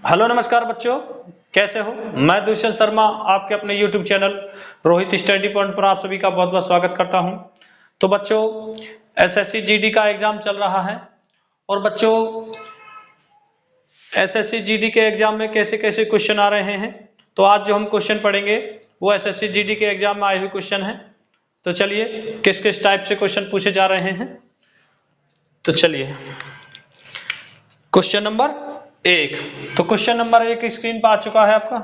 Hello नमस्कार बच्चों, कैसे हो। मैं दुष्यंत शर्मा आपके अपने YouTube channel Rohit study point पर आप सभी का बहुत बहुत स्वागत करता हूं। तो बच्चों, एसएससी जीडी का एग्जाम चल रहा है और बच्चों एसएससी जीडी के एग्जाम में कैसे कैसे क्वेश्चन आ रहे हैं। तो आज जो हम क्वेश्चन पढ़ेंगे वो एसएससी जीडी के एग्जाम में आए हुए क्वेश्चन है। तो चलिए किस किस टाइप से क्वेश्चन पूछे जा रहे हैं। तो चलिए क्वेश्चन नंबर 1। तो क्वेश्चन नंबर 1 स्क्रीन पर आ चुका है आपका।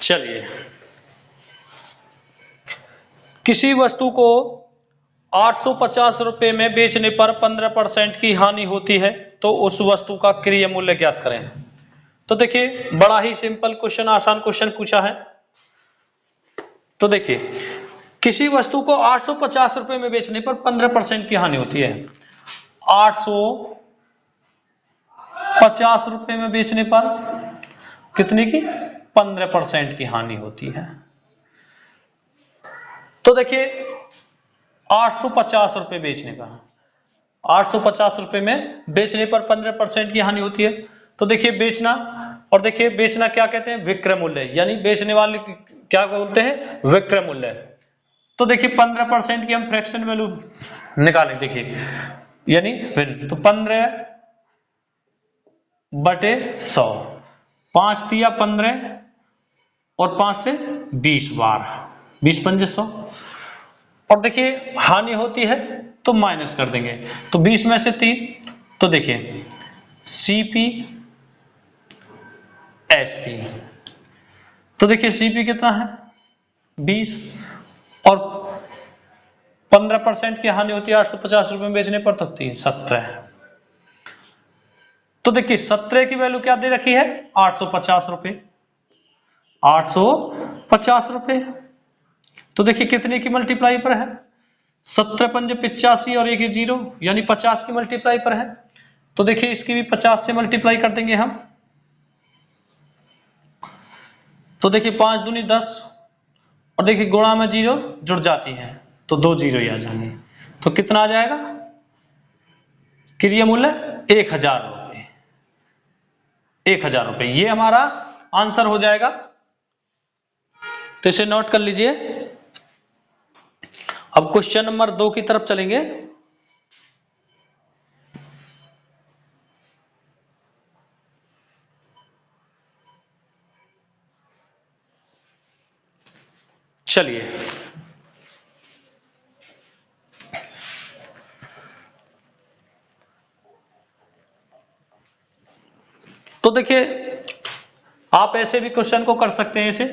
चलिए, किसी वस्तु को 850 रुपए में बेचने पर 15% की हानि होती है, तो उस वस्तु का क्रय मूल्य ज्ञात करें। तो देखिए बड़ा ही सिंपल क्वेश्चन, आसान क्वेश्चन पूछा है। तो देखिए किसी वस्तु को 850 रुपए में बेचने पर 15% की हानि होती है। 850 रुपए में बेचने पर कितने की 15% की हानि होती है। तो देखिए 850 रुपए बेचने का, 850 रुपए में बेचने पर 15% की हानि होती है। तो देखिए बेचना, और देखिए बेचना क्या कहते हैं, विक्रय मूल्य, यानी बेचने वाले क्या बोलते हैं, विक्रय मूल्य। तो देखिए 15% की हम फ्रैक्शन वैल्यू निकालें, देखिए यानी तो 15/100, 5 दिया 15 और 5 से 20 बार, 20 पंजे 100। और देखिए हानि होती है तो माइनस कर देंगे, तो 20 में से 3, तो देखिए सीपी एसपी, तो देखिए सीपी कितना है 20 और 15% की हानि होती है 850 रुपए में बेचने पर, तो 17। तो देखिए 17 की वैल्यू क्या दे रखी है, 850 रुपए, 850 रुपए। तो देखिए कितने की मल्टीप्लाई पर है, 17 पंजे 85 और एक 0, यानी 50 की मल्टीप्लाई पर है। तो देखिए इसकी भी 50 से मल्टीप्लाई कर देंगे हम। तो देखिए 5 दूनी 10, और देखिए गुणा में 0 जुड़ जाती हैं, तो 2 0 ही आ जाएंगे। तो कितना आ जाएगा, क्रय मूल्य 1000 रुपए, 1000 रुपए, ये हमारा आंसर हो जाएगा। तो इसे नोट कर लीजिए। अब क्वेश्चन नंबर 2 की तरफ चलेंगे। चलिए तो देखिए आप ऐसे भी क्वेश्चन को कर सकते हैं। इसे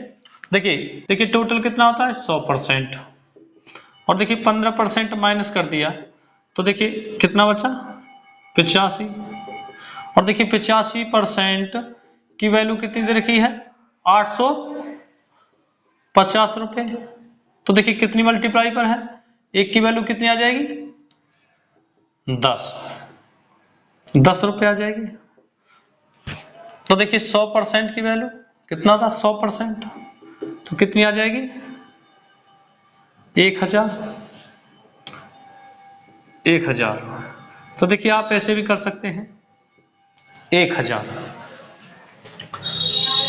देखिए टोटल कितना होता है 100%, और देखिए 15% माइनस कर दिया, तो देखिए कितना बचा 85, और देखिए 85% की वैल्यू कितनी दे रखी है 850 रुपए। तो देखिए कितनी मल्टीप्लाई पर है, एक की वैल्यू कितनी आ जाएगी 10 रुपए आ जाएगी। तो देखिए 100% की वैल्यू कितना था 100%, तो कितनी आ जाएगी 1000। तो देखिए आप ऐसे भी कर सकते हैं 1000,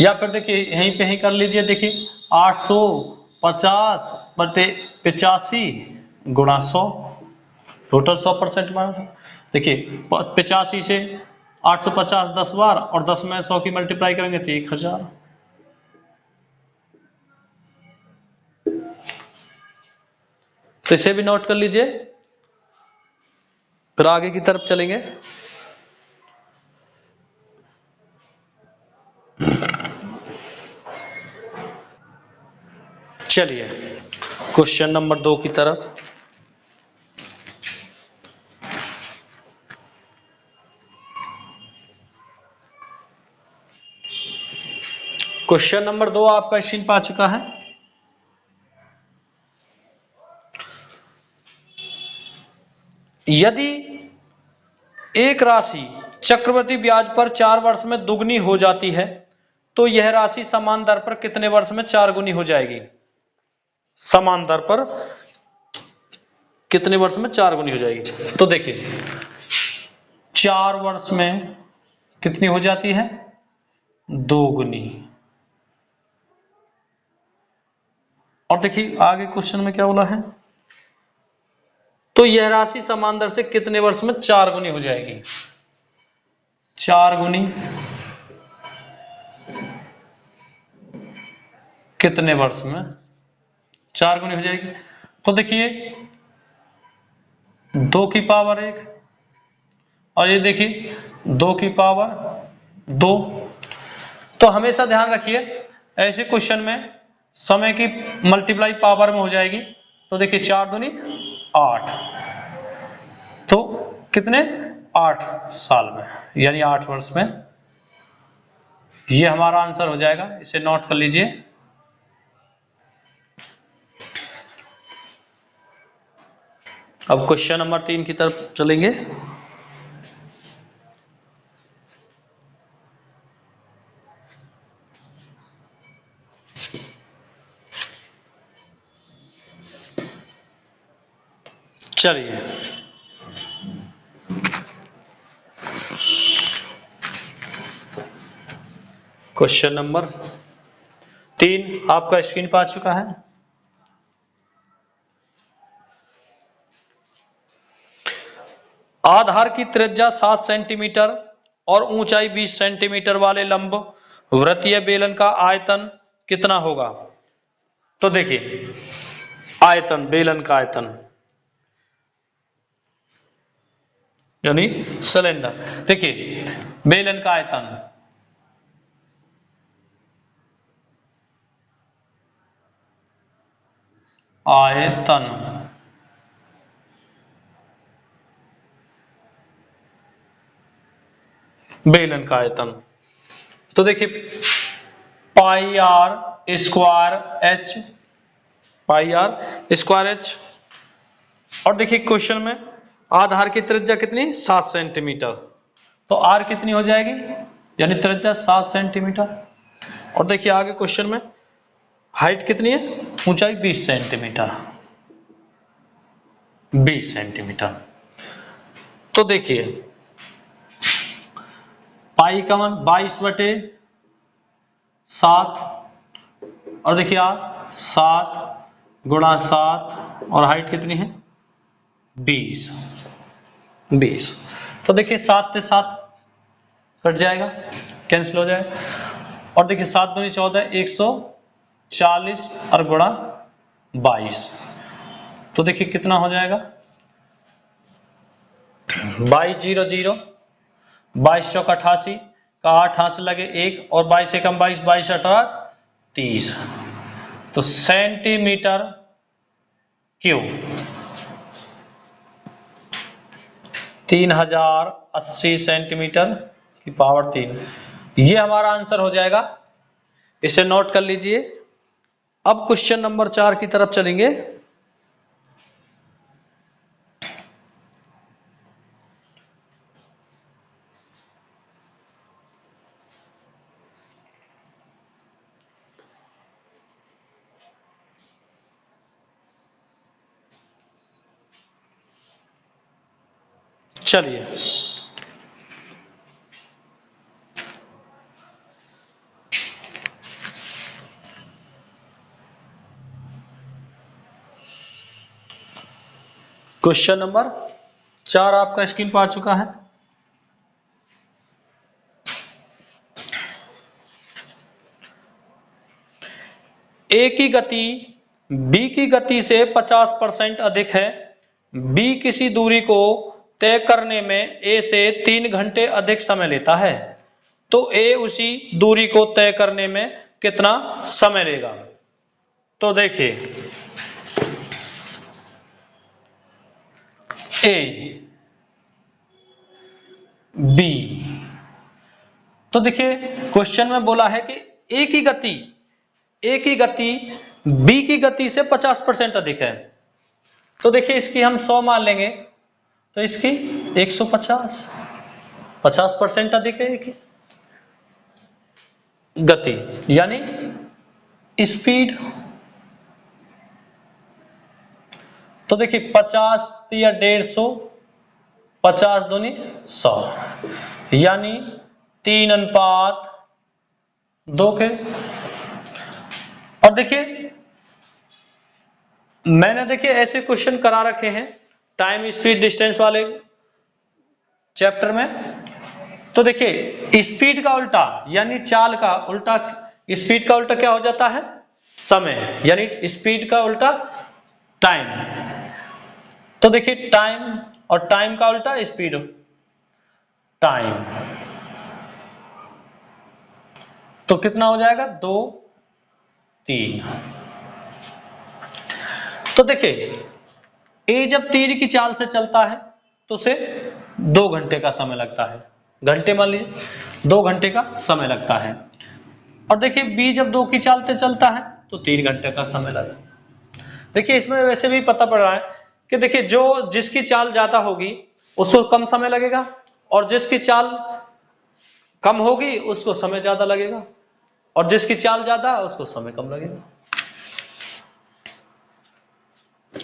या फिर देखिए यहीं पे ही कर लीजिए। देखिए 850/85 गुणा 100, टोटल 100% माना था। देखिए 85 से 850 10 बार, और 10 में 100 की मल्टीप्लाई करेंगे तो 1000। तो इसे भी नोट कर लीजिए, फिर आगे की तरफ चलेंगे। चलिए क्वेश्चन नंबर 2 की तरफ। क्वेश्चन नंबर 2 आपका स्क्रीन पर आ चुका है। यदि एक राशि चक्रवृद्धि ब्याज पर 4 वर्ष में दुगनी हो जाती है, तो यह राशि समान दर पर कितने वर्ष में 4 गुनी हो जाएगी? समान दर पर कितने वर्ष में 4 गुनी हो जाएगी? तो देखिए 4 वर्ष में कितनी हो जाती है? 2 गुनी। और देखिए आगे क्वेश्चन में क्या बोला है? तो यह राशि समान दर से कितने वर्ष में 4 गुनी हो जाएगी? 4 गुनी कितने वर्ष में 4 गुनी हो जाएगी? तो देखिए 2 की पावर 1 और ये देखिए 2 की पावर 2। तो हमेशा ध्यान रखिए ऐसे क्वेश्चन में समय की मल्टीप्लाई पावर में हो जाएगी। तो देखिए 4 दूनी 8, तो कितने 8 साल में, यानी 8 वर्ष में। ये हमारा आंसर हो जाएगा, इसे नोट कर लीजिए। अब क्वेश्चन नंबर 3 की तरफ चलेंगे। चलिए क्वेश्चन नंबर 3 आपका स्क्रीन पर आ चुका है। आधार की त्रिज्या 7 सेंटीमीटर और ऊंचाई 20 सेंटीमीटर वाले लंब वृत्तीय बेलन का आयतन कितना होगा? तो देखिए आयतन, बेलन का आयतन यानी सिलेंडर। देखिए बेलन का आयतन बेलन का आयतन। तो देखिए pi r square h, pi r square h. और देखिए क्वेश्चन में आधार की त्रिज्या कितनी? 7 सेंटीमीटर। तो आर कितनी हो जाएगी? यानी त्रिज्या 7 सेंटीमीटर। और देखिए आगे क्वेश्चन में हाइट कितनी है? ऊंचाई 20 सेंटीमीटर, 20 सेंटीमीटर। तो देखिए पाई का मान 22/7 और देखिए यार 7 गुणा 7 और हाइट कितनी है? 20। तो देखिए 7 से 7 कट जाएगा, कैंसिल हो जाएगा। और देखिए 7 दूनी 14, 140 और गुणा 22। तो देखिए कितना हो जाएगा? 22 0 0, 22 चौक 88 का 8 हाथ से लगे 1 और 22 से कम 22, 22 18 30। तो सेंटीमीटर क्यूब 3080 सेंटीमीटर की पावर 3। ये हमारा आंसर हो जाएगा, इसे नोट कर लीजिए। अब क्वेश्चन नंबर 4 की तरफ चलेंगे। चलिए क्वेश्चन नंबर 4 आपका स्क्रीन पर आ चुका है। ए की गति बी की गति से 50% अधिक है। बी किसी दूरी को तय करने में ए से 3 घंटे अधिक समय लेता है, तो ए उसी दूरी को तय करने में कितना समय लेगा? तो देखिए ए बी, तो देखिए क्वेश्चन में बोला है कि ए की गति बी की गति से 50% अधिक है। तो देखिए इसकी हम 100 मान लेंगे, तो इसकी 150, 50% अधिक है। गति यानी स्पीड। तो देखिए 50 या 150, 50 दूनी 100 यानी 3:2 के। और देखिए मैंने देखिए ऐसे क्वेश्चन करा रखे हैं टाइम स्पीड डिस्टेंस वाले चैप्टर में। तो देखिए स्पीड का उल्टा यानी चाल का उल्टा, स्पीड का उल्टा क्या हो जाता है? समय, यानी स्पीड का उल्टा टाइम। तो देखिए टाइम और टाइम का उल्टा स्पीड, टाइम। तो कितना हो जाएगा? 2, 3। तो देखिए ए जब तीर की चाल से चलता है तो उसे 2 घंटे का समय लगता है, घंटे मान लीजिए 2 घंटे का समय लगता है। और देखिए बी जब 2 की चाल से चलता है तो 3 घंटे का समय लगता है। देखिए इसमें वैसे भी पता पड़ रहा है कि देखिए जो जिसकी चाल ज्यादा होगी उसको कम समय लगेगा, और जिसकी चाल कम होगी उसको समय ज्यादा लगेगा, और जिसकी चाल ज्यादा है उसको समय कम लगेगा।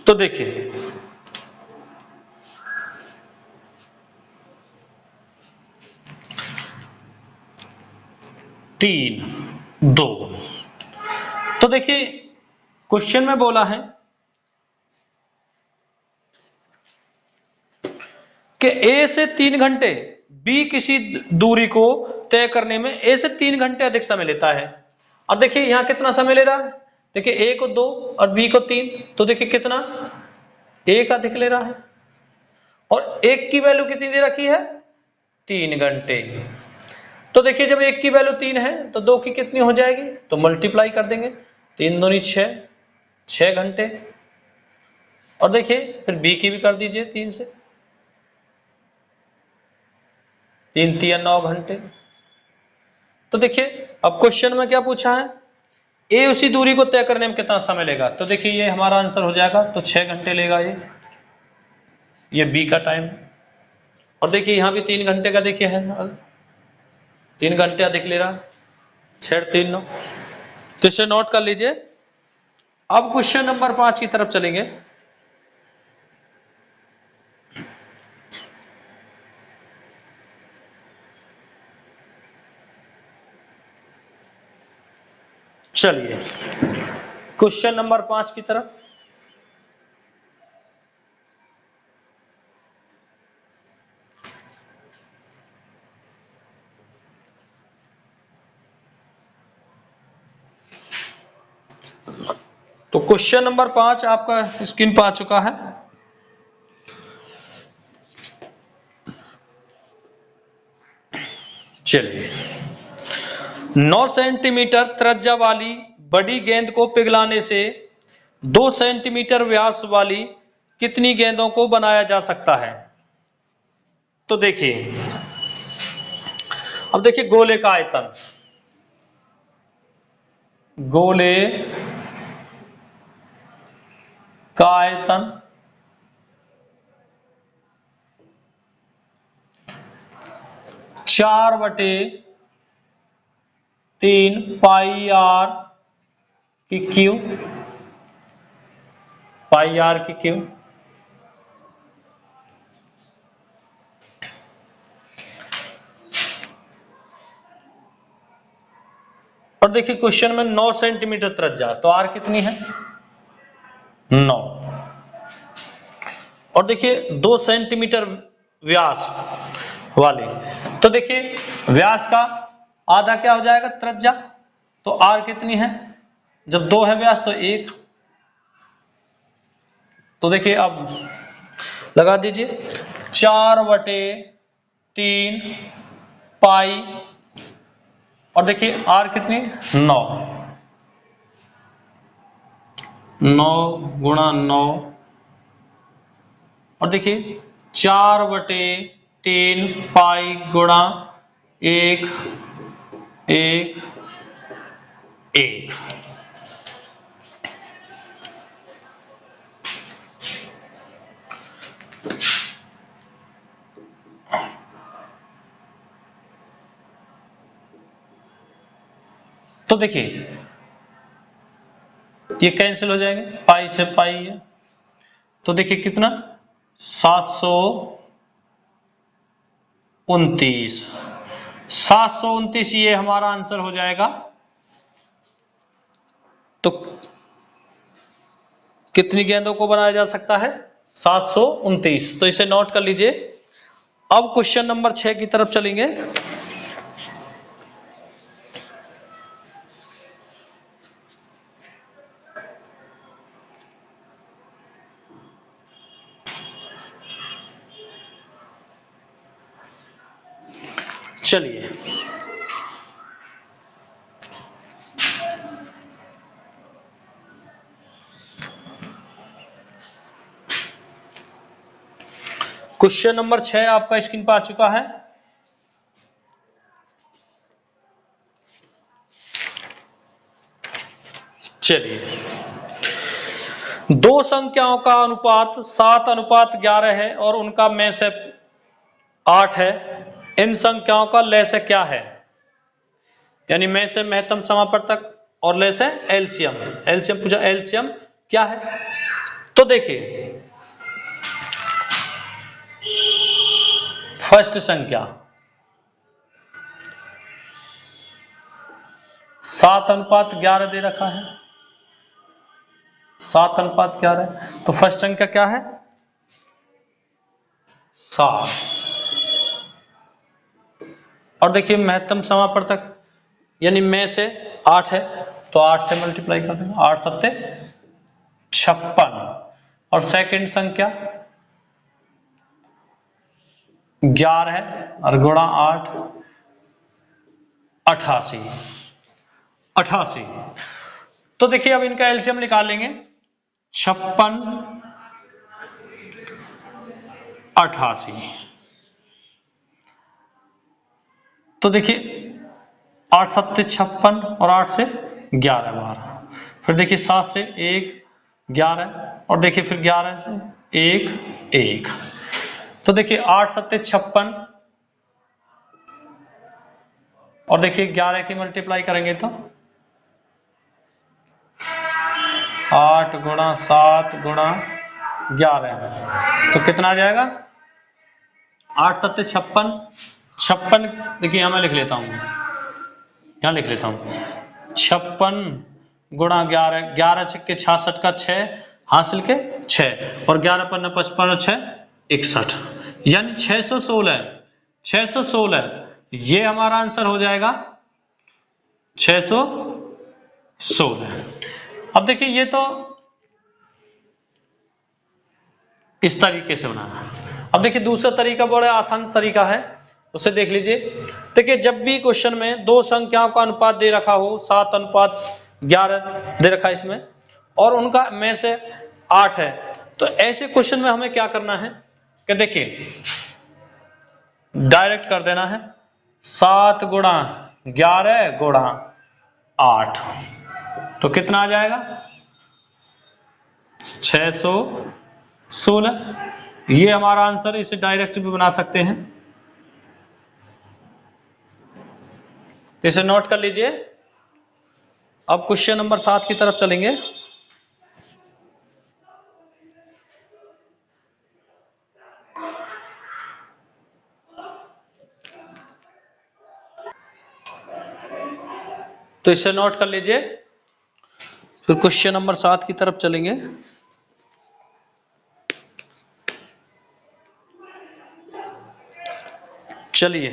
तो देखिए तीन, 2। तो देखिए क्वेश्चन में बोला है कि ए से 3 घंटे, बी किसी दूरी को तय करने में ए से 3 घंटे अधिक समय लेता है। अब देखिए यहां कितना समय ले रहा है? देखिए ए को 2 और बी को 3, तो देखिए कितना? 1 अधिक ले रहा है। और 1 की वैल्यू कितनी दे रखी है? 3 घंटे। तो देखिए जब 1 की वैल्यू 3 है तो 2 की कितनी हो जाएगी? तो मल्टीप्लाई कर देंगे, 3 दूनी 6, 6 घंटे। और देखिए फिर बी की भी कर दीजिए 3 से, 3 3 9 घंटे। तो देखिए अब क्वेश्चन में क्या पूछा है? ए उसी दूरी को तय करने में कितना समय लेगा? तो देखिए ये हमारा आंसर हो जाएगा, तो 6 घंटे लेगा ये बी का टाइम। और देखिए यहां भी 3 घंटे का देखिए है, 3 घंटे अधिक ले रहा, 6 3 9। तो इसे नोट कर लीजिए। अब क्वेश्चन नंबर 5 की तरफ चलेंगे। चलिए क्वेश्चन नंबर 5 की तरफ। तो क्वेश्चन नंबर 5 आपका स्क्रीन पर आ चुका है। चलिए 9 सेंटीमीटर त्रिज्या वाली बड़ी गेंद को पिघलाने से 2 सेंटीमीटर व्यास वाली कितनी गेंदों को बनाया जा सकता है? तो देखिए अब देखिए गोले का आयतन, गोले का आयतन 4/3 पाई आर की क्यू, पाई आर की क्यू। और देखिए क्वेश्चन में 9 सेंटीमीटर त्रिज्या, तो आर कितनी है? 9। और देखिए 2 सेंटीमीटर व्यास वाले, तो देखिए व्यास का आधा क्या हो जाएगा? त्रिज्या। तो आर कितनी है? जब 2 है व्यास तो 1। तो देखिए अब लगा दीजिए 4/3 पाई, और देखिए आर कितनी? 9, 9 गुणा 9। और देखिए 4/3 पाई गुणा 1 1 1। तो देखिए ये कैंसिल हो जाएंगे, पाई से पाई है, तो देखिए कितना 729 ये हमारा आंसर हो जाएगा। तो कितनी गेंदों को बनाया जा सकता है? 729। तो इसे नोट कर लीजिए। अब क्वेश्चन नंबर 6 की तरफ चलेंगे। चलिए क्वेश्चन नंबर 6 आपका स्क्रीन पर आ चुका है। चलिए, दो संख्याओं का अनुपात 7:11 है और उनका में से 8 है। इन संख्याओं का लय क्या है? यानी में से महत्तम समापवर्तक और लय से एलसीएम। एलसीएम पूछा, एलसीएम क्या है? तो देखिए फर्स्ट संख्या 7:11 दे रखा है, 7:11। तो फर्स्ट संख्या क्या है? 7। और देखिए महत्तम समापवर्तक यानी में से 8 है, तो 8 से मल्टीप्लाई कर देंगे, 8 सत्ते 56। और सेकंड संख्या 11 है और गुणा 8 88। तो देखिए अब इनका एलसीएम निकालेंगे, 56 88। तो देखिए 8 सत्ते 56 और 8 से 11 12। फिर देखिए 7 से 1 11 और देखिए फिर 11 से 1 1। तो देखिए 8 सत्ते 56 और देखिए 11 की मल्टीप्लाई करेंगे तो 8 गुणा 7 गुणा 11, तो कितना आ जाएगा? 8 सत्ते 56 56। देखिए यहां मैं लिख लेता हूं, यहां लिख लेता हूं 56 गुणा 11, 11 छक्के 66 का 6 हासिल के 6 और 11 पर 55 6 61, यानी 616 ये हमारा आंसर हो जाएगा 616। अब देखिए ये तो इस तरीके से बना है। अब देखिए दूसरा तरीका बड़ा आसान तरीका है, उसे देख लीजिए। देखिए जब भी क्वेश्चन में दो संख्याओं का अनुपात दे रखा हो, 7:11 दे रखा है इसमें, और उनका में से 8 है, तो ऐसे क्वेश्चन में हमें क्या करना है कि देखिए डायरेक्ट कर देना है 7 गुणा 11 गुणा 8, तो कितना आ जाएगा? 616। ये हमारा आंसर, इसे डायरेक्ट भी बना सकते हैं, तो इसे नोट कर लीजिए। अब क्वेश्चन नंबर 7 की तरफ चलेंगे। तो इसे नोट कर लीजिए, फिर क्वेश्चन नंबर 7 की तरफ चलेंगे। चलिए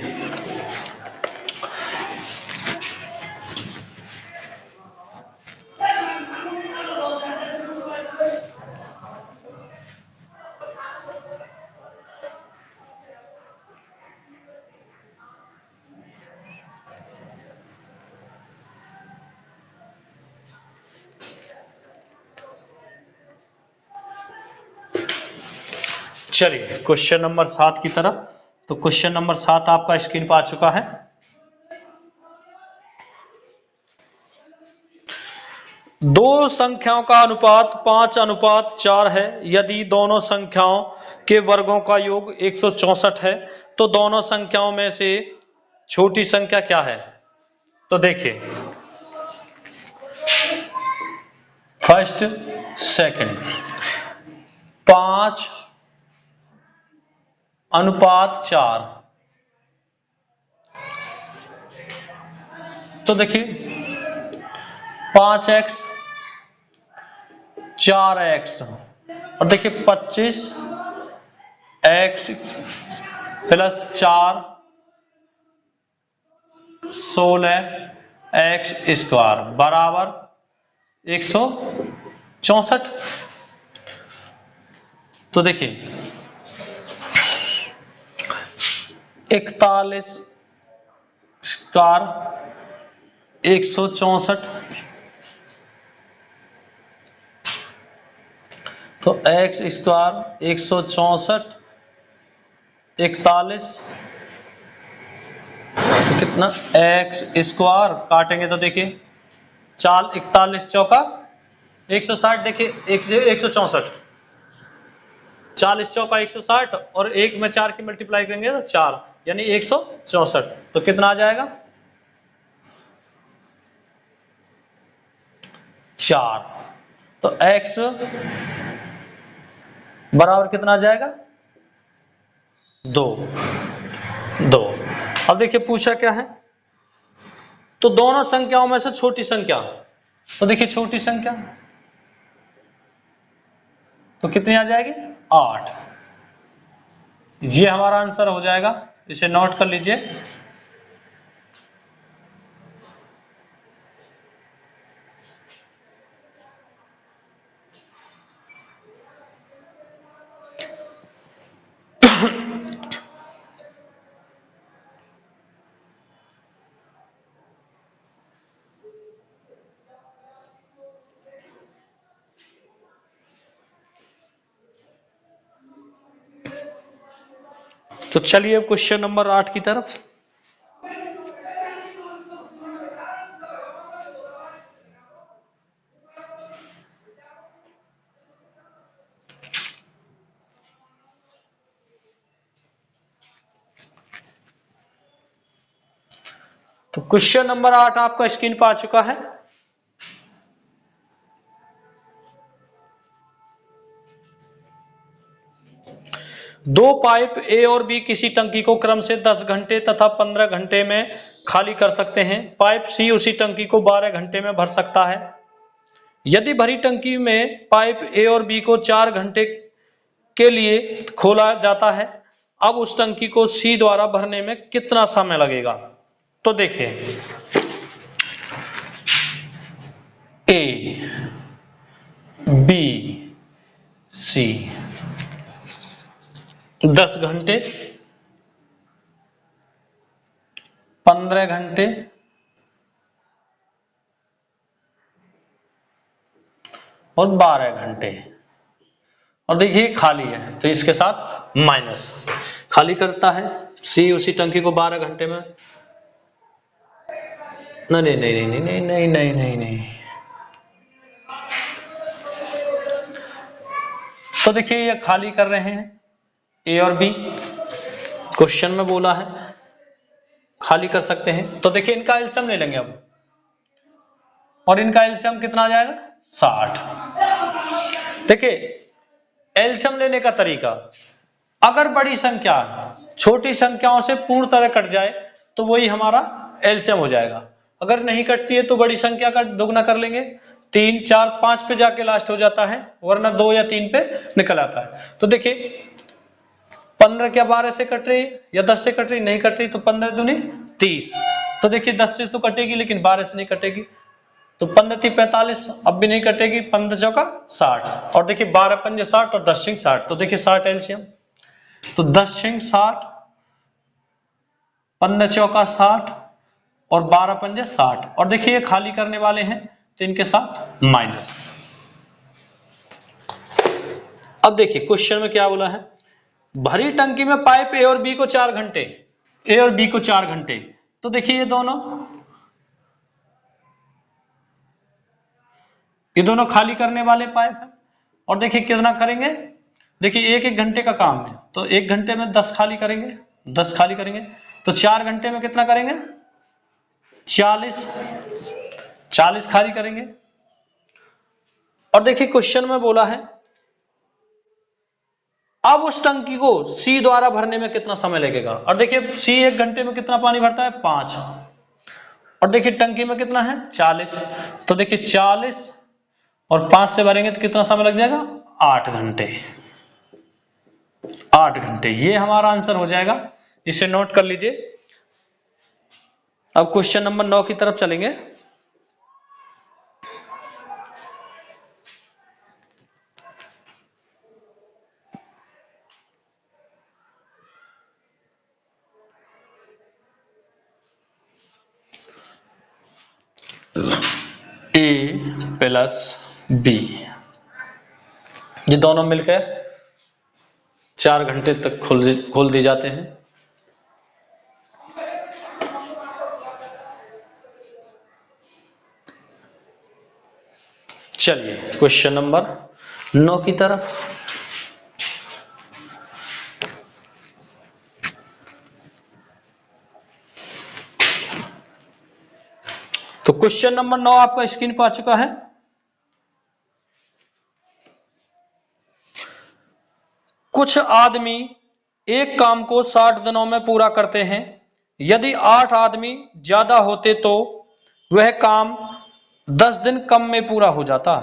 चलिए क्वेश्चन नंबर 7 की तरफ। तो क्वेश्चन नंबर 7 आपका स्क्रीन पर आ चुका है। दो संख्याओं का अनुपात 5:4 है। यदि दोनों संख्याओं के वर्गों का योग 164 है, तो दोनों संख्याओं में से छोटी संख्या क्या है? तो देखिए फर्स्ट सेकंड 5:4। तो देखिए 5x 4x और देखिए 25x प्लस 4 16x स्क्वायर बराबर 164। तो देखिए 41 स्क्वायर 164, तो x स्क्वायर 164 41, तो कितना x स्क्वायर काटेंगे तो देखिए 4 41 चौका 160, देखिए 164 40 चौका 160 और 1 में 4 की मल्टीप्लाई करेंगे तो 4 यानी 164। तो कितना आ जाएगा 4। तो x बराबर कितना आ जाएगा 2। अब देखिए पूछा क्या है, तो दोनों संख्याओं में से छोटी संख्या, तो देखिए छोटी संख्या तो कितनी आ जाएगी 8। ये हमारा आंसर हो जाएगा, इसे नोट कर लीजिए। तो चलिए अब क्वेश्चन नंबर 8 की तरफ। तो क्वेश्चन नंबर 8 आपका स्क्रीन पर आ चुका है। दो पाइप ए और बी किसी टंकी को क्रम से 10 घंटे तथा 15 घंटे में खाली कर सकते हैं। पाइप सी उसी टंकी को 12 घंटे में भर सकता है। यदि भरी टंकी में पाइप ए और बी को 4 घंटे के लिए खोला जाता है, अब उस टंकी को सी द्वारा भरने में कितना समय लगेगा। तो देखिए ए बी सी 10 घंटे 15 घंटे और 12 घंटे, और देखिए खाली है तो इसके साथ माइनस, खाली करता है सी उसी टंकी को 12 घंटे में, नहीं नहीं नहीं नहीं नहीं नहीं नहीं नहीं नहीं। तो देखिए ये खाली कर रहे हैं ए और बी, क्वेश्चन में बोला है खाली कर सकते हैं। तो देखिए इनका एलसीएम ले लेंगे अब, और इनका एलसीएम कितना आ जाएगा 60। देखिए एलसीएम लेने का तरीका, अगर बड़ी संख्या छोटी संख्याओं से पूर्ण तरह कट जाए तो वही हमारा एलसीएम हो जाएगा। अगर नहीं कटती है तो बड़ी संख्या का दुगना कर लेंगे, 3 4 5 पे जाके लास्ट हो जाता है, वरना 2 या 3 पे निकल आता है। तो देखिए 15 क्या 12 से कट रही या 10 से कट रही, नहीं कट रही, तो 15 दूनी 30। तो देखिए 10 से तो कटेगी लेकिन 12 से नहीं कटेगी, तो 15 × 45 अब भी नहीं कटेगी, 15 चौका 60, और देखिए 12 पंजे 60 और 10 × 60, तो देखिए 60 एलसीएम। तो 10 × 60 15 चौका 60 और 12 पंजे 60, और देखिए ये खाली करने वाले हैं तो इनके साथ माइनस। अब देखिए क्वेश्चन में क्या बोला है, भरी टंकी में पाइप ए और बी को 4 घंटे, ए और बी को 4 घंटे, तो देखिए ये दोनों खाली करने वाले पाइप है, और देखिए कितना करेंगे, देखिए 1 घंटे का काम है तो 1 घंटे में 10 खाली करेंगे, 10 खाली करेंगे, तो 4 घंटे में कितना करेंगे 40 खाली करेंगे, और देखिए क्वेश्चन में बोला है अब उस टंकी को सी द्वारा भरने में कितना समय लगेगा। और देखिए सी 1 घंटे में कितना पानी भरता है 5, और देखिए टंकी में कितना है 40, तो देखिए 40 और 5 से भरेंगे तो कितना समय लग जाएगा 8 घंटे। 8 घंटे ये हमारा आंसर हो जाएगा, इसे नोट कर लीजिए। अब क्वेश्चन नंबर 9 की तरफ चलेंगे। ए प्लस बी, ये दोनों मिलकर 4 घंटे तक खोल दिए जाते हैं। चलिए क्वेश्चन नंबर 9 की तरफ। तो क्वेश्चन नंबर 9 आपका स्क्रीन पर आ चुका है। कुछ आदमी एक काम को 60 दिनों में पूरा करते हैं। यदि 8 आदमी ज्यादा होते तो वह काम 10 दिन कम में पूरा हो जाता।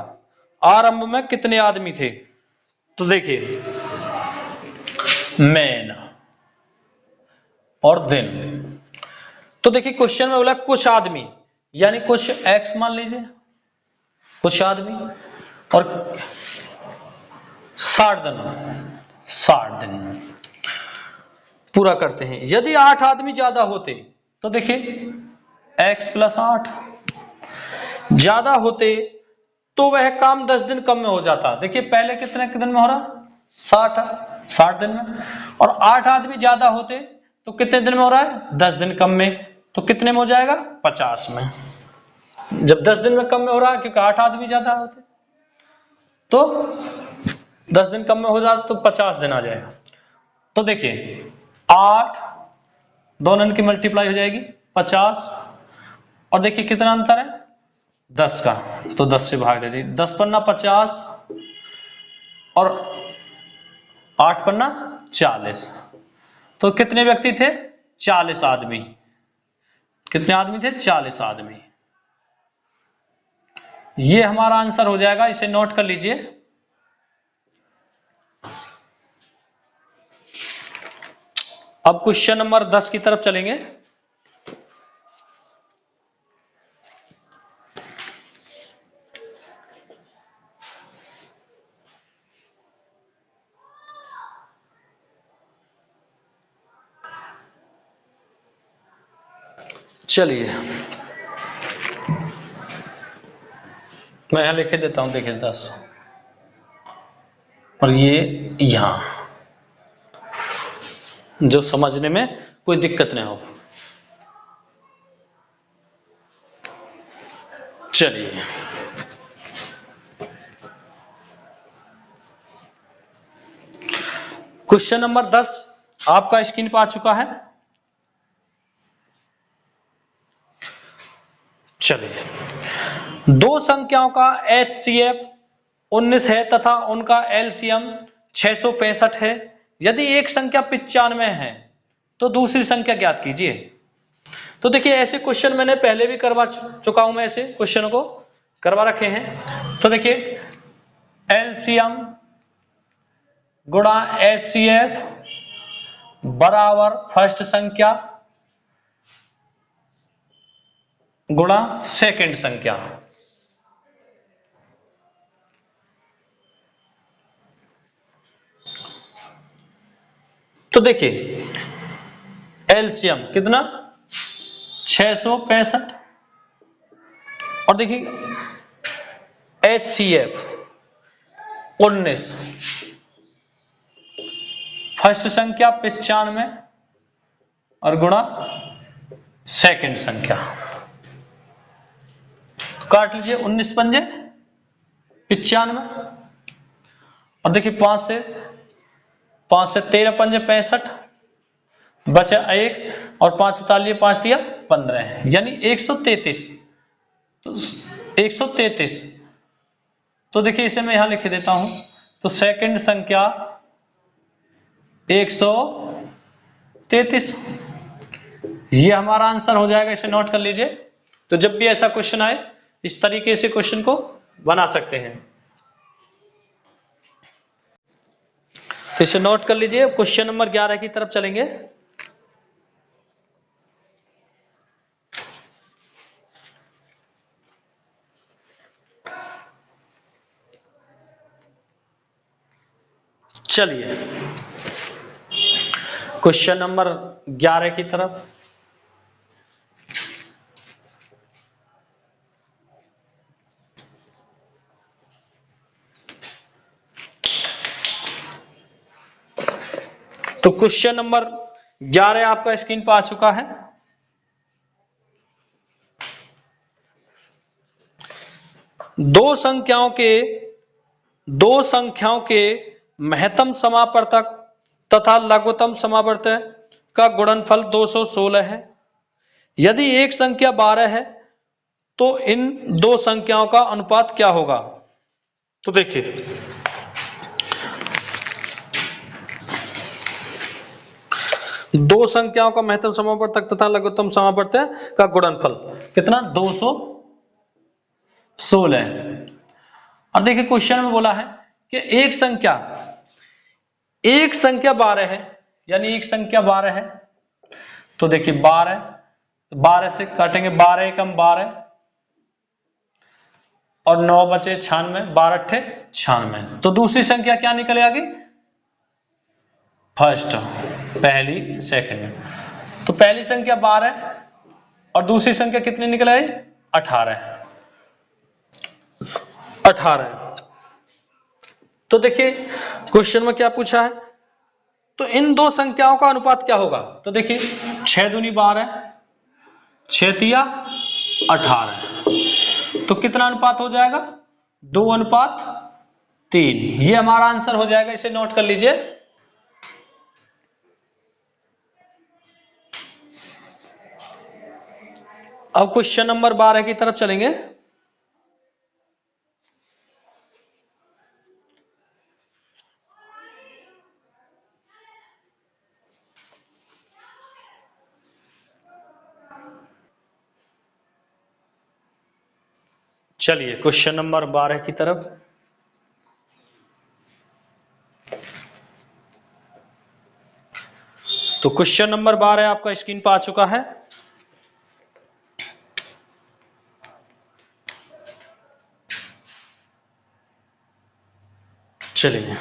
आरंभ में कितने आदमी थे। तो देखिए मैन और दिन, तो देखिए क्वेश्चन में बोला कुछ आदमी, यानी कुछ एक्स मान लीजिए, कुछ आदमी, और 60 दिन पूरा करते हैं। यदि 8 आदमी ज्यादा होते तो देखिए x प्लस 8 ज्यादा होते तो वह काम 10 दिन कम में हो जाता। देखिए पहले कितने दिन में हो रहा 60 दिन में, और 8 आदमी ज्यादा होते तो कितने दिन में हो रहा है 10 दिन कम में, तो कितने में हो जाएगा 50 में। जब 10 दिन में कम में हो रहा है क्योंकि 8 आदमी ज्यादा होते, तो 10 दिन कम में हो जाता तो 50 दिन आ जाएगा। तो देखिए 8 दोनों की मल्टीप्लाई हो जाएगी 50, और देखिए कितना अंतर है 10 का, तो 10 से भाग दे दी, 10 पन्ना 50 और 8 पन्ना 40, तो कितने व्यक्ति थे 40 आदमी। कितने आदमी थे 40 आदमी। ये हमारा आंसर हो जाएगा, इसे नोट कर लीजिए। अब क्वेश्चन नंबर 10 की तरफ चलेंगे। चलिए मैं यहां लिखे देता हूं, देखिए 10 और ये यहां, जो समझने में कोई दिक्कत नहीं हो। चलिए क्वेश्चन नंबर 10 आपका स्क्रीन पर आ चुका है। चलिए दो संख्याओं का HCF 19 है तथा उनका LCM 665 है। यदि एक संख्या 95 है तो दूसरी संख्या ज्ञात कीजिए। तो देखिए ऐसे क्वेश्चन मैंने पहले भी करवा चुका हूं, मैं ऐसे क्वेश्चन को करवा रखे हैं। तो देखिए LCM गुणा HCF बराबर फर्स्ट संख्या गुणा सेकंड संख्या। तो देखिए एलसीएम कितना 665, और देखिए HCF 19, फर्स्ट संख्या 95 और गुणा सेकंड संख्या। काट लीजिए 19 पंजे 95, और देखिए 5 से 13 पंजे 65, बचा 1 और 5 उतार लिए, 5 दिया 15, यानी 133। तो 133, तो देखिए इसे मैं यहां लिख देता हूं। तो सेकंड संख्या 133, ये हमारा आंसर हो जाएगा। इसे नोट कर लीजिए। तो जब भी ऐसा क्वेश्चन आए इस तरीके से क्वेश्चन को बना सकते हैं। तो इसे नोट कर लीजिए। क्वेश्चन नंबर 11 की तरफ चलेंगे। चलिए क्वेश्चन नंबर 11 की तरफ। तो क्वेश्चन नंबर 11 आपका स्क्रीन पर आ चुका है। दो संख्याओं के महत्तम समापवर्तक तथा लघुत्तम समापवर्तक का गुणनफल 216 है। यदि एक संख्या 12 है तो इन दो संख्याओं का अनुपात क्या होगा? तो देखिए दो संख्याओं का महत्तम समापवर्तक तथा लघुत्तम समापवर्तक का गुणनफल कितना? 216। अब देखिए क्वेश्चन में बोला है कि एक संख्या 12 है, यानी एक संख्या 12 है। तो देखिए 12, तो 12 से काटेंगे, 12 एकम 12 और 9 बचे 96, 12 अट्ठे 96। तो दूसरी संख्या क्या निकल आएगी? फर्स्ट, पहली, सेकंड। तो पहली संख्या 12 और दूसरी संख्या कितनी निकल आई? 18। तो देखिए क्वेश्चन में क्या पूछा है, तो इन दो संख्याओं का अनुपात क्या होगा? तो देखिए 6 दूनी 12, 6 तिया 18, तो कितना अनुपात हो जाएगा? 2:3। ये हमारा आंसर हो जाएगा। इसे नोट कर लीजिए। अब क्वेश्चन नंबर 12 की तरफ चलेंगे। चलिए क्वेश्चन नंबर 12 की तरफ। तो क्वेश्चन नंबर 12 आपका स्क्रीन पर आ चुका है। चलिए,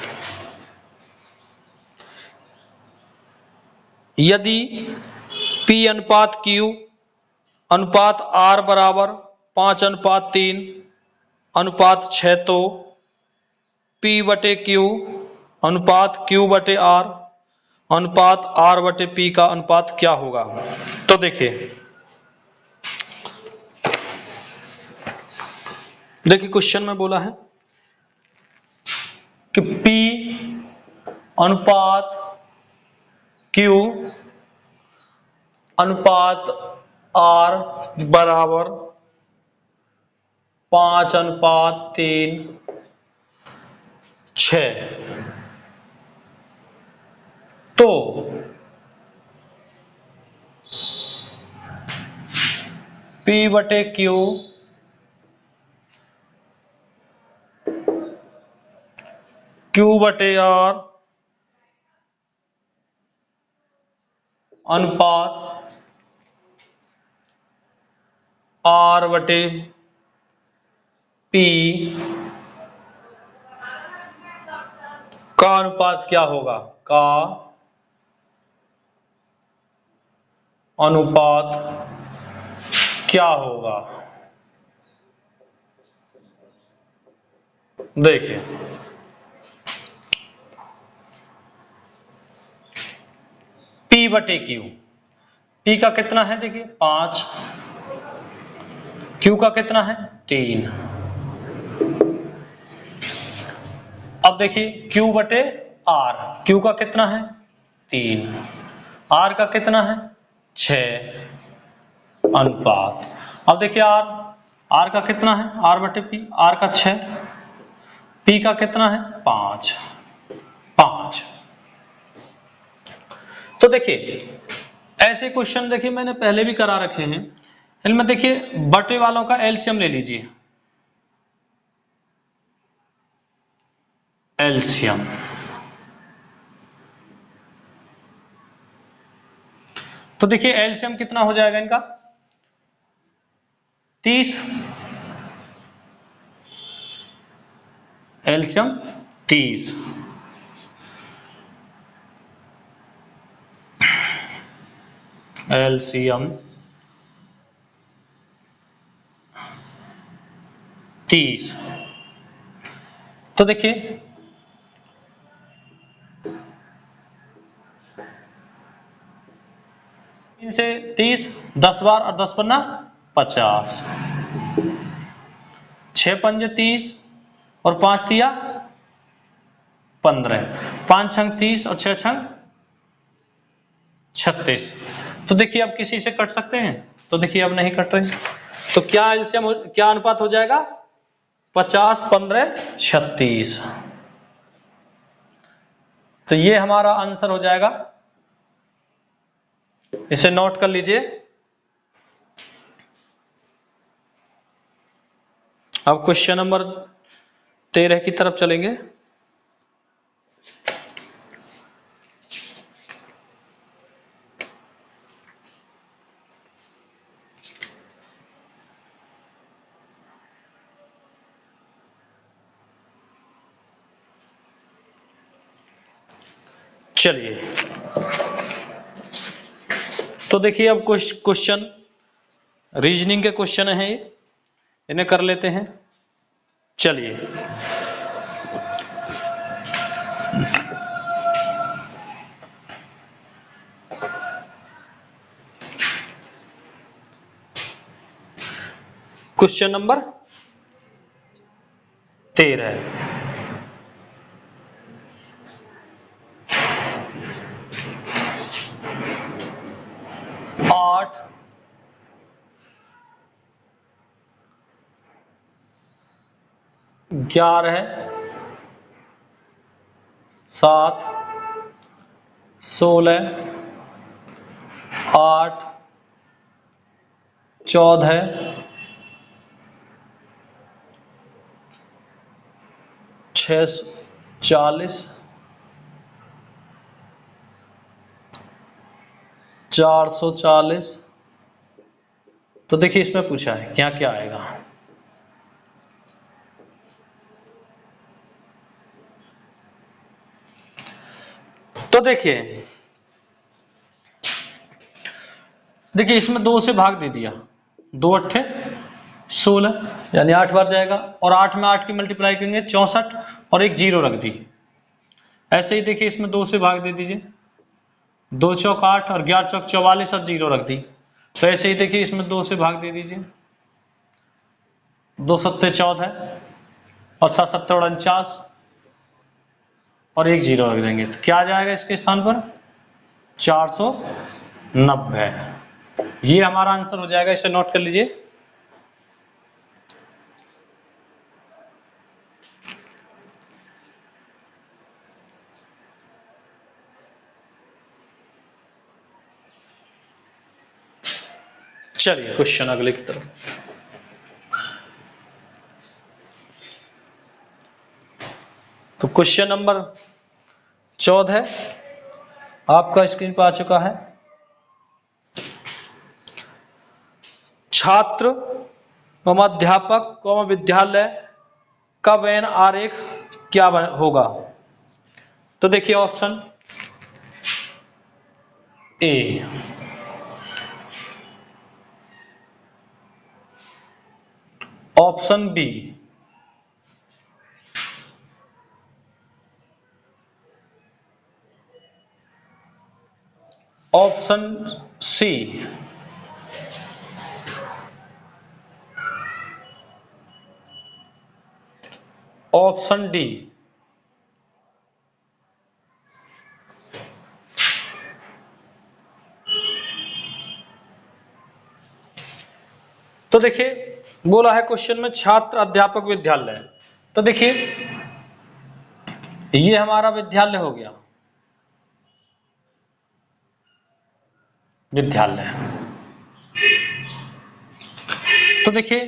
यदि P अनुपात Q अनुपात R बराबर 5:3 अनुपात 6, तो P/Q अनुपात Q/R अनुपात R/P का अनुपात क्या होगा? तो देखिए क्वेश्चन में बोला है कि P अनुपात Q अनुपात R बराबर 5:3 6, तो P/Q Q/R अनुपात R/P का अनुपात क्या होगा? का अनुपात क्या होगा? देखिए P/Q, P का कितना है? देखिए 5, Q का कितना है? 3। अब देखिए Q/R, Q का कितना है? 3, R का कितना है? 6 अनुपात। अब देखिए R का कितना है? R/P, R का 6, P का कितना है 5। तो देखिए ऐसे क्वेश्चन देखिए मैंने पहले भी करा रखे हैं। इनमें देखिए बटे वालों का एलसीएम ले लीजिए, एलसीएम। तो देखिए एलसीएम कितना हो जाएगा इनका 30, एलसीएम 30। एलसीएम 30। तो देखिए इनसे 30 10 बार और 10 पन्ना 50, 6 पंजे 30 और 5 तिया 15, 5 छंग 30 और 6 छंग 36। तो देखिए अब किसी से कट सकते हैं, तो देखिए अब नहीं कट रहे, तो क्या एलसीएम क्या अनुपात हो जाएगा 50 15 36। तो ये हमारा आंसर हो जाएगा, इसे नोट कर लीजिए। अब क्वेश्चन नंबर 13 की तरफ चलेंगे। चलिए तो देखिए अब कुछ क्वेश्चन रीजनिंग के क्वेश्चन हैं, इन्हें कर लेते हैं। चलिए क्वेश्चन नंबर 13, 8 11 7 16 8 14 640 440। तो देखिए इसमें पूछा है क्या क्या आएगा। तो देखिए इसमें 2 से भाग दे दिया, 2 अट्ठे 16 यानी 8 बार जाएगा, और 8 में 8 की मल्टीप्लाई करेंगे 64 और एक 0 रख दी। ऐसे ही देखिए इसमें 2 से भाग दे दीजिए, 2 चौक 8 और 11 चौक 44 और 0 रख दी। तो ऐसे ही देखिए इसमें 2 से भाग दे दीजिए, 2 सत्ते 14 और 7 सत्ते 49 और एक 0 रख देंगे। तो क्या आ जाएगा इसके स्थान पर 490। ये हमारा आंसर हो जाएगा, इसे नोट कर लीजिए। चलिए क्वेश्चन अगले की तरफ। तो क्वेश्चन नंबर 14 आपका स्क्रीन पर आ चुका है। छात्र एवं अध्यापक एवं विद्यालय का व्यय आरेख क्या होगा। तो देखिए option A, option B, option C, option D. तो देखिए बोला है क्वेश्चन में छात्र अध्यापक विद्यालय। तो देखिए ये हमारा विद्यालय हो गया, विद्यालय। तो देखिए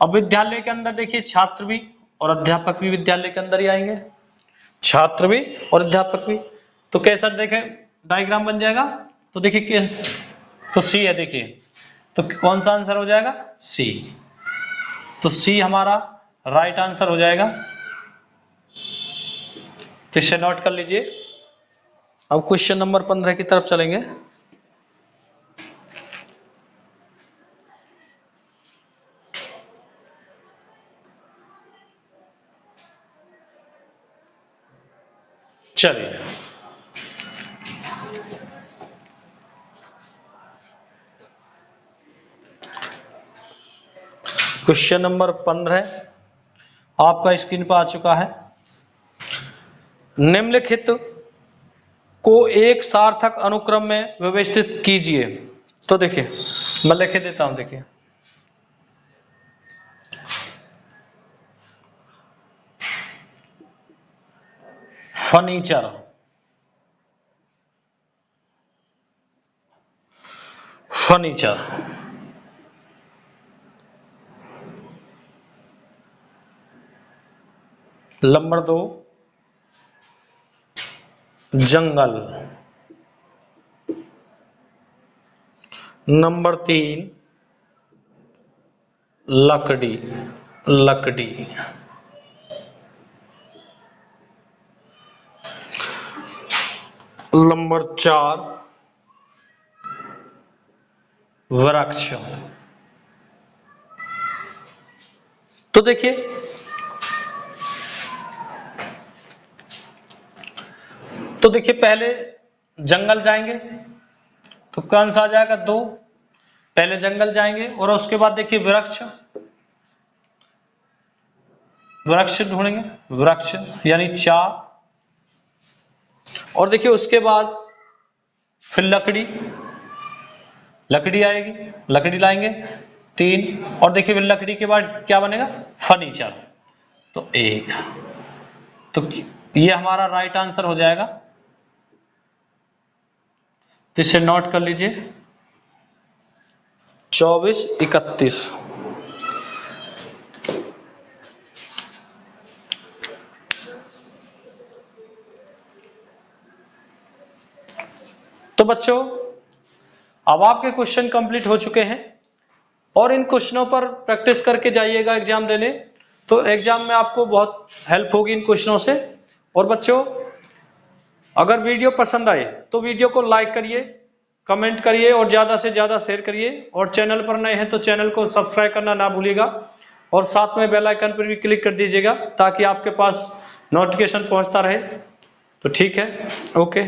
अब विद्यालय के अंदर देखिए छात्र भी और अध्यापक भी विद्यालय के अंदर ही आएंगे, छात्र भी और अध्यापक भी। तो कैसा देखें डायग्राम बन जाएगा, तो देखिए तो सी है, देखिए तो कौन सा आंसर हो जाएगा, सी। तो सी हमारा राइट आंसर हो जाएगा। तो इसे नोट कर लीजिए। अब क्वेश्चन नंबर 15 की तरफ चलेंगे। चलिए क्वेश्चन नंबर 15 आपका स्क्रीन पर आ चुका है। निम्नलिखित को एक सार्थक अनुक्रम में व्यवस्थित कीजिए। तो देखिए मैं लिख देता हूं, देखिए फर्नीचर, फर्नीचर, नंबर 2 जंगल, नंबर 3 लकड़ी, लकड़ी, नंबर 4 वृक्ष। तो देखिए पहले जंगल जाएंगे तो कौन सा आ जाएगा, 2। पहले जंगल जाएंगे और उसके बाद देखिए वृक्ष, वृक्ष ढूंढेंगे, वृक्ष यानी 4। और देखिए उसके बाद फिर लकड़ी, लकड़ी आएगी, लकड़ी लाएंगे 3। और देखिए फिर लकड़ी के बाद क्या बनेगा, फर्नीचर, तो 1। तो ये हमारा राइट आंसर हो जाएगा। तो इसे नोट कर लीजिए 24, 31। तो बच्चों अब आपके क्वेश्चन कंप्लीट हो चुके हैं और इन क्वेश्चनों पर प्रैक्टिस करके जाइएगा एग्जाम देने। तो एग्जाम में आपको बहुत हेल्प होगी इन क्वेश्चनों से। और बच्चों अगर वीडियो पसंद आए तो वीडियो को लाइक करिए, कमेंट करिए और ज़्यादा से ज़्यादा शेयर करिए। और चैनल पर नए हैं तो चैनल को सब्सक्राइब करना ना भूलिएगा और साथ में बेल आइकन पर भी क्लिक कर दीजिएगा ताकि आपके पास नोटिफिकेशन पहुंचता रहे। तो ठीक है, ओके।